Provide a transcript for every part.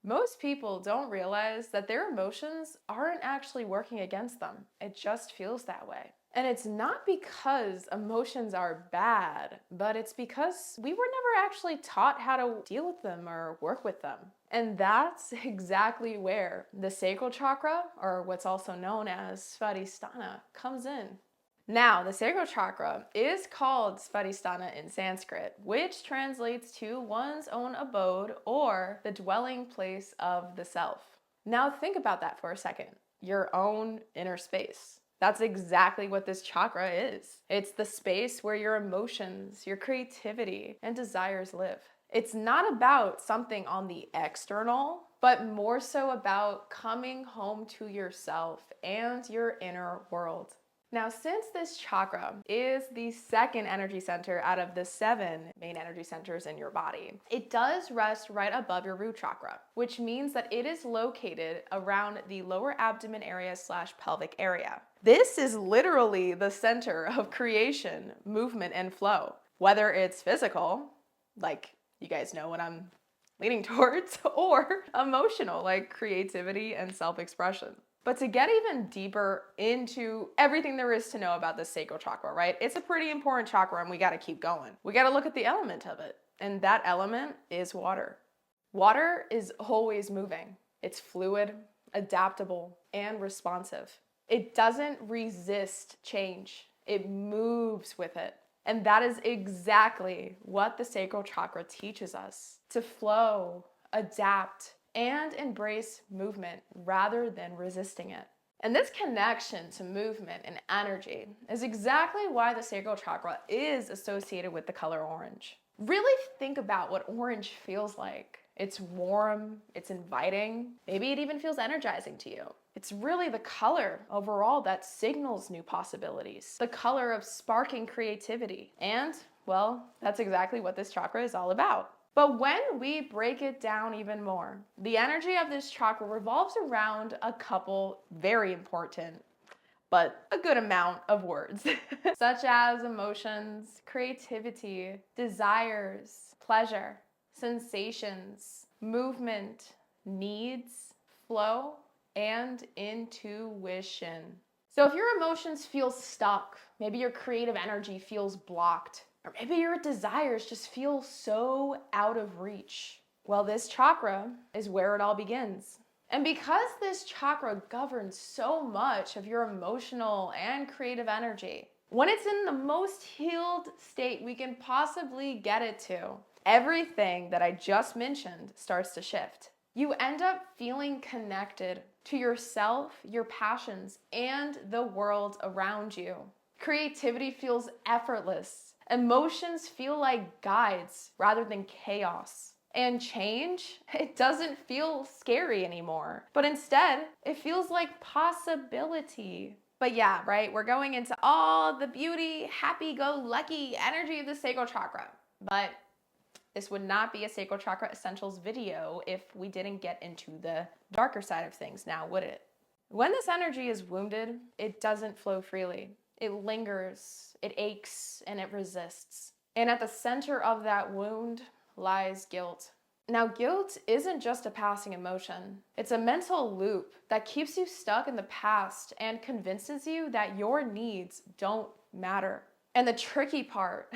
Most people don't realize that their emotions aren't actually working against them. It just feels that way. And it's not because emotions are bad, but it's because we were never actually taught how to deal with them or work with them. And that's exactly where the sacral chakra, or what's also known as Svadhisthana, comes in. Now, the sacral chakra is called Svadhisthana in Sanskrit, which translates to one's own abode or the dwelling place of the self. Now, think about that for a second. Your own inner space. That's exactly what this chakra is. It's the space where your emotions, your creativity, and desires live. It's not about something on the external, but more so about coming home to yourself and your inner world. Now, since this chakra is the second energy center out of the 7 main energy centers in your body, it does rest right above your root chakra, which means that it is located around the lower abdomen area / pelvic area. This is literally the center of creation, movement, and flow, whether it's physical, like you guys know what I'm leaning towards, or emotional, like creativity and self-expression. But to get even deeper into everything there is to know about the sacral chakra, right? It's a pretty important chakra and we got to keep going. We got to look at the element of it. And that element is water. Water is always moving. It's fluid, adaptable, and responsive. It doesn't resist change. It moves with it. And that is exactly what the sacral chakra teaches us: to flow, adapt, and embrace movement rather than resisting it. And this connection to movement and energy is exactly why the sacral chakra is associated with the color orange. Really think about what orange feels like. It's warm, it's inviting, maybe it even feels energizing to you. It's really the color overall that signals new possibilities, the color of sparking creativity. And, well, that's exactly what this chakra is all about. But when we break it down even more, the energy of this chakra revolves around a couple very important, but a good amount of words, such as emotions, creativity, desires, pleasure, sensations, movement, needs, flow, and intuition. So if your emotions feel stuck, maybe your creative energy feels blocked, or maybe your desires just feel so out of reach, well, this chakra is where it all begins. And because this chakra governs so much of your emotional and creative energy, when it's in the most healed state we can possibly get it to, everything that I just mentioned starts to shift. You end up feeling connected to yourself, your passions, and the world around you. Creativity feels effortless. Emotions feel like guides rather than chaos. And change, it doesn't feel scary anymore, but instead, it feels like possibility. But yeah, right, we're going into all the beauty, happy-go-lucky energy of the sacral chakra. But this would not be a sacral chakra essentials video if we didn't get into the darker side of things now, would it? When this energy is wounded, it doesn't flow freely. It lingers, it aches, and it resists. And at the center of that wound lies guilt. Now, guilt isn't just a passing emotion. It's a mental loop that keeps you stuck in the past and convinces you that your needs don't matter. And the tricky part,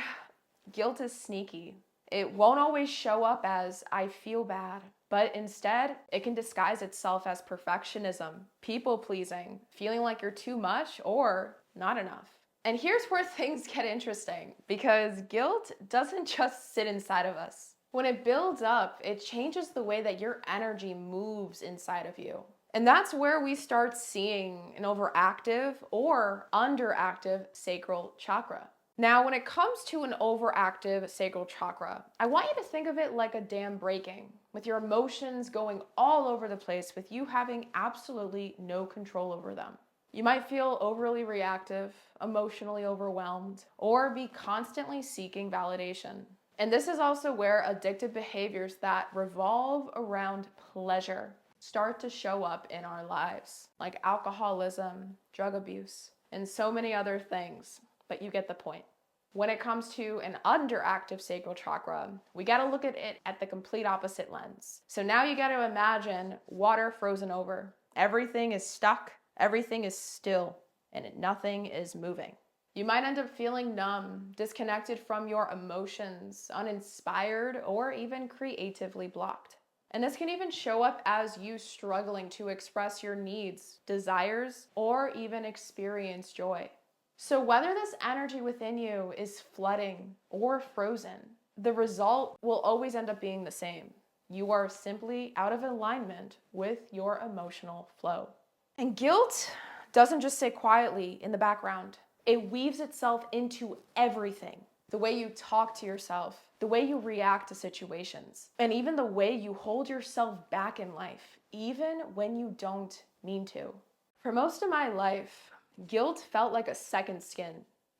guilt is sneaky. It won't always show up as "I feel bad," but instead, it can disguise itself as perfectionism, people-pleasing, feeling like you're too much or not enough. And here's where things get interesting, because guilt doesn't just sit inside of us. When it builds up, it changes the way that your energy moves inside of you. And that's where we start seeing an overactive or underactive sacral chakra. Now, when it comes to an overactive sacral chakra, I want you to think of it like a dam breaking, with your emotions going all over the place, with you having absolutely no control over them. You might feel overly reactive, emotionally overwhelmed, or be constantly seeking validation. And this is also where addictive behaviors that revolve around pleasure start to show up in our lives, like alcoholism, drug abuse, and so many other things, but you get the point. When it comes to an underactive sacral chakra, we got to look at it at the complete opposite lens. So now you got to imagine water frozen over. Everything is stuck, everything is still, and nothing is moving. You might end up feeling numb, disconnected from your emotions, uninspired, or even creatively blocked. And this can even show up as you struggling to express your needs, desires, or even experience joy. So whether this energy within you is flooding or frozen, the result will always end up being the same. You are simply out of alignment with your emotional flow. And guilt doesn't just sit quietly in the background. It weaves itself into everything. The way you talk to yourself, the way you react to situations, and even the way you hold yourself back in life, even when you don't mean to. For most of my life, guilt felt like a second skin.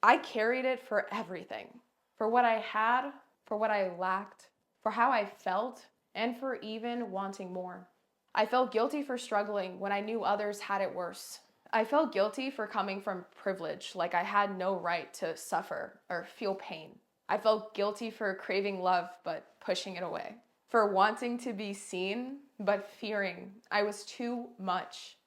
I carried it for everything. For what I had, for what I lacked, for how I felt, and for even wanting more. I felt guilty for struggling when I knew others had it worse. I felt guilty for coming from privilege, like I had no right to suffer or feel pain. I felt guilty for craving love, but pushing it away. For wanting to be seen, but fearing I was too much.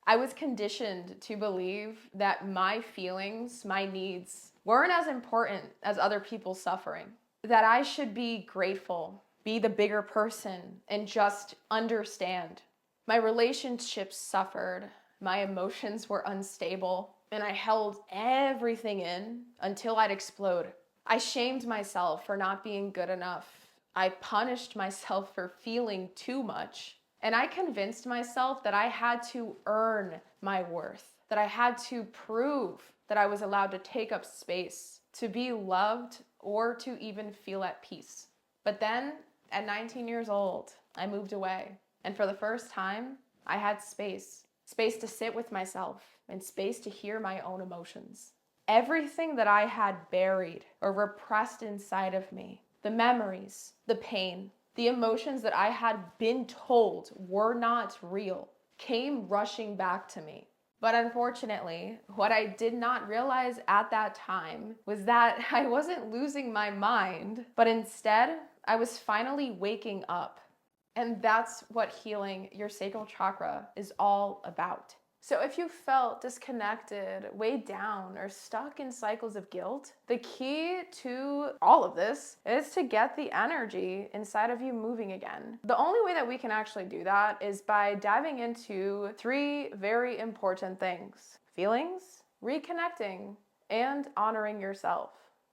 I was conditioned to believe that my feelings, my needs, weren't as important as other people's suffering. That I should be grateful, be the bigger person, and just understand. My relationships suffered. My emotions were unstable, and I held everything in until I'd explode. I shamed myself for not being good enough. I punished myself for feeling too much. And I convinced myself that I had to earn my worth, that I had to prove that I was allowed to take up space, to be loved, or to even feel at peace. But then, at 19 years old, I moved away. And for the first time, I had space. Space to sit with myself and space to hear my own emotions. Everything that I had buried or repressed inside of me, the memories, the pain, the emotions that I had been told were not real, came rushing back to me. But unfortunately, what I did not realize at that time was that I wasn't losing my mind, but instead, I was finally waking up. And that's what healing your sacral chakra is all about. So if you felt disconnected, weighed down, or stuck in cycles of guilt, the key to all of this is to get the energy inside of you moving again. The only way that we can actually do that is by diving into 3 very important things: feelings, reconnecting, and honoring yourself.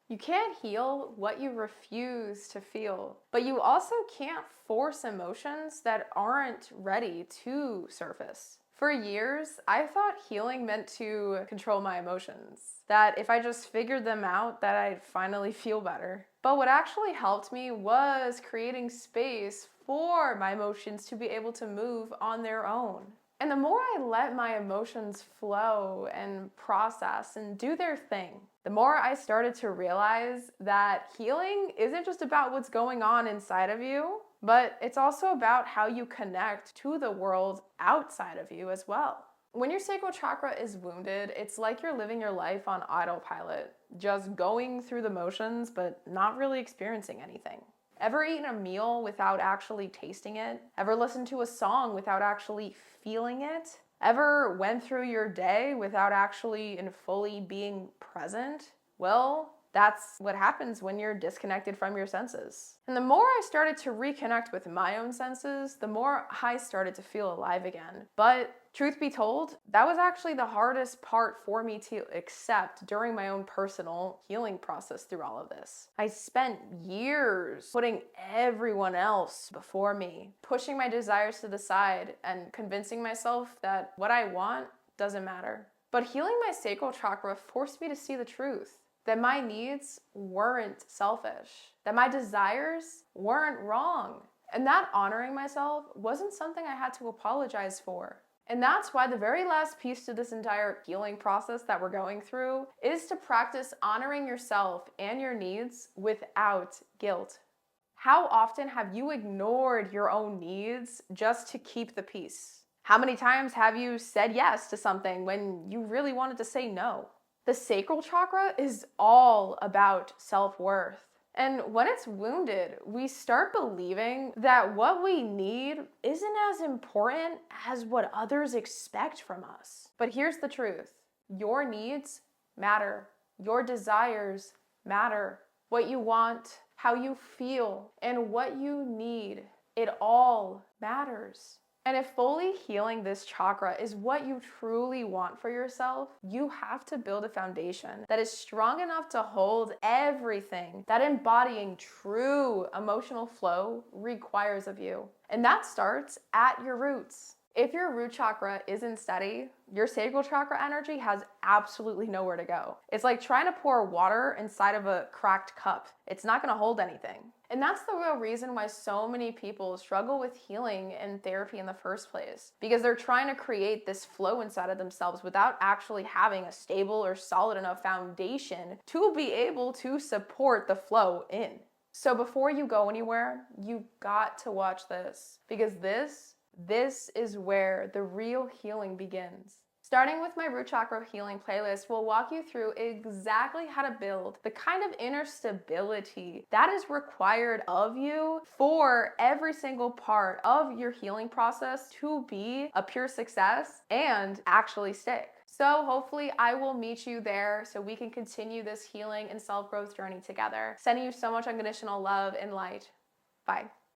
You can't heal what you refuse to feel, but you also can't force emotions that aren't ready to surface. For years, I thought healing meant to control my emotions, that if I just figured them out, that I'd finally feel better. But what actually helped me was creating space for my emotions to be able to move on their own. And the more I let my emotions flow and process and do their thing, the more I started to realize that healing isn't just about what's going on inside of you, but it's also about how you connect to the world outside of you as well. When your sacral chakra is wounded, it's like you're living your life on autopilot, just going through the motions, but not really experiencing anything. Ever eaten a meal without actually tasting it? Ever listened to a song without actually feeling it? Ever went through your day without actually and fully being present? Well, that's what happens when you're disconnected from your senses. And the more I started to reconnect with my own senses, the more I started to feel alive again. But truth be told, that was actually the hardest part for me to accept during my own personal healing process through all of this. I spent years putting everyone else before me, pushing my desires to the side and convincing myself that what I want doesn't matter. But healing my sacral chakra forced me to see the truth. That my needs weren't selfish, that my desires weren't wrong, and that honoring myself wasn't something I had to apologize for. And that's why the very last piece to this entire healing process that we're going through is to practice honoring yourself and your needs without guilt. How often have you ignored your own needs just to keep the peace? How many times have you said yes to something when you really wanted to say no? The sacral chakra is all about self-worth. And when it's wounded, we start believing that what we need isn't as important as what others expect from us. But here's the truth. Your needs matter. Your desires matter. What you want, how you feel, and what you need, it all matters. And if fully healing this chakra is what you truly want for yourself, you have to build a foundation that is strong enough to hold everything that embodying true emotional flow requires of you. And that starts at your roots. If your root chakra isn't steady, your sacral chakra energy has absolutely nowhere to go. It's like trying to pour water inside of a cracked cup. It's not gonna hold anything. And that's the real reason why so many people struggle with healing and therapy in the first place. Because they're trying to create this flow inside of themselves without actually having a stable or solid enough foundation to be able to support the flow in. So before you go anywhere, you got to watch this. Because this is where the real healing begins. Starting with my root chakra healing playlist, we'll walk you through exactly how to build the kind of inner stability that is required of you for every single part of your healing process to be a pure success and actually stick. So hopefully I will meet you there so we can continue this healing and self-growth journey together. Sending you so much unconditional love and light. Bye.